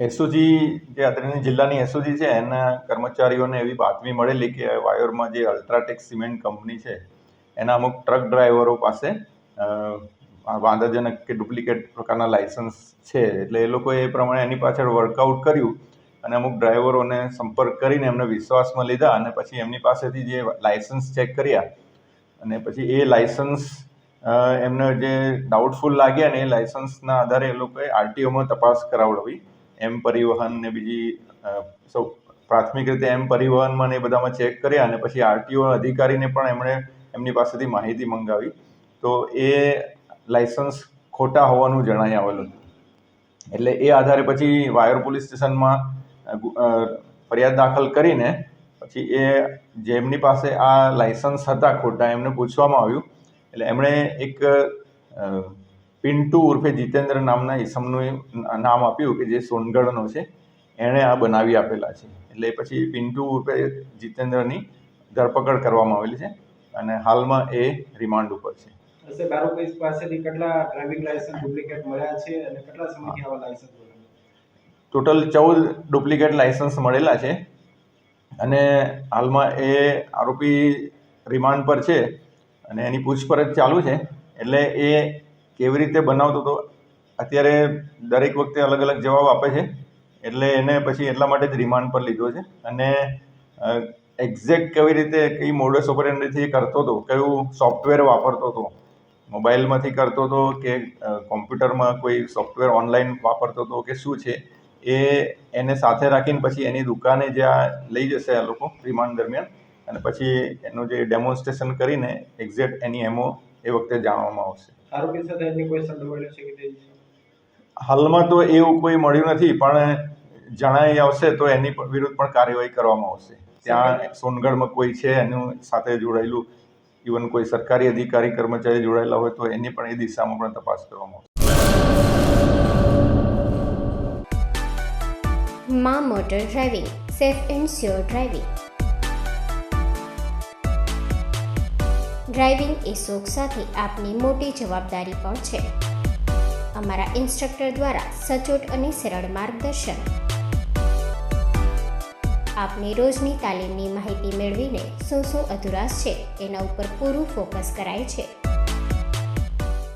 SOG જે અત્રેની જિલ્લાની SOG છે એના કર્મચારીઓને એવી બાતમી મળેલી કે વાયોરમાં જે અલ્ટ્રાટેક સિમેન્ટ કંપની છે એના અમુક ટ્રક ડ્રાઈવરો પાસે વાંધાજનક કે ડુપ્લિકેટ પ્રકારના લાયસન્સ છે. એટલે એ લોકોએ એ પ્રમાણે એની પાછળ વર્કઆઉટ કર્યું અને અમુક ડ્રાઈવરોને સંપર્ક કરીને એમને વિશ્વાસમાં લીધા અને પછી એમની પાસેથી જે લાયસન્સ ચેક કર્યા અને પછી એ લાયસન્સ એમને જે ડાઉટફુલ લાગ્યા ને એ લાયસન્સના આધારે એ લોકોએ આરટીઓમાં તપાસ કરાવડાવી. એમ પરિવહન ને બીજી સૌ પ્રાથમિક રીતે એમ પરિવહનમાં ને એ બધામાં ચેક કર્યા અને પછી આરટીઓ અધિકારીને પણ એમણે એમની પાસેથી માહિતી મંગાવી. તો એ લાયસન્સ ખોટા હોવાનું જણાઈ આવેલું. એટલે એ આધારે પછી વાયોર પોલીસ સ્ટેશનમાં ફરિયાદ દાખલ કરીને પછી એ જેમની પાસે આ લાયસન્સ હતા ખોટા એમને પૂછવામાં આવ્યું. એટલે એમણે એક પિન્ટુ ઉર્ફે જીતેન્દ્ર નામના ઈસમનું નામ આપ્યું કે જે સોનગઢનો છે, એણે આ બનાવી આપેલા છે. એટલે પછી પિન્ટુ ઉર્ફે જીતેન્દ્રની ધરપકડ કરવામાં આવેલી છે અને હાલમાં એ રિમાન્ડ ઉપર છે. આરોપી પાસેથી કેટલા ડ્રાઇવિંગ લાયસન્સ ડુપ્લિકેટ મળ્યા છે અને કેટલા સમયથી આવા લાયસન્સ મળ્યા? ટોટલ 14 ડુપ્લિકેટ લાયસન્સ મળેલા છે અને હાલમાં એ આરોપી રિમાન્ડ પર છે અને એની પૂછપરછ ચાલુ છે. એટલે એ કેવી રીતે બનાવતો હતો અત્યારે દરેક વખતે અલગ અલગ જવાબ આપે છે. એટલે એને પછી એટલા માટે જ રિમાન્ડ પર લીધો છે અને એક્ઝેક્ટ કેવી રીતે કઈ મોડસ ઓપરેન્ડીથી કરતો હતો, કયું સોફ્ટવેર વાપરતો હતો, મોબાઈલમાંથી કરતો હતો કે કોમ્પ્યુટરમાં કોઈ સોફ્ટવેર ઓનલાઈન વાપરતો હતો કે શું છે, એ એને સાથે રાખીને પછી એની દુકાને જ્યાં લઈ જશે આ લોકો રિમાન્ડ દરમિયાન અને પછી એનું જે ડેમોન્સ્ટ્રેશન કરીને એક્ઝેક્ટ એની એમઓ એ વખતે જાણવામાં આવશે. આરોપી સાથે એની કોઈ સંડોવણી છે કે હાલમાં તો એવું કોઈ મળ્યું નથી, પણ જણાઈ આવશે તો એની વિરુદ્ધ પણ કાર્યવાહી કરવામાં આવશે. ત્યાં સોનગઢમાં કોઈ છે એનું સાથે જોડાયેલું, ઇવન કોઈ સરકારી અધિકારી કર્મચારી જોડાયેલા હોય તો એની પણ એ દિશામાં પણ તપાસ કરવામાં આવશે. માં motor driving, safe and sure driving. Driving એ શોખ સાથે આપની મોટી જવાબદારી પણ છે. અમારા ઇન્સ્ટ્રક્ટર દ્વારા સચોટ અને સરળ માર્ગદર્શન. આપની રોજની તાલીમની માહિતી મેળવીને શું અધુરાશ છે એના ઉપર પૂરું ફોકસ કરાય છે.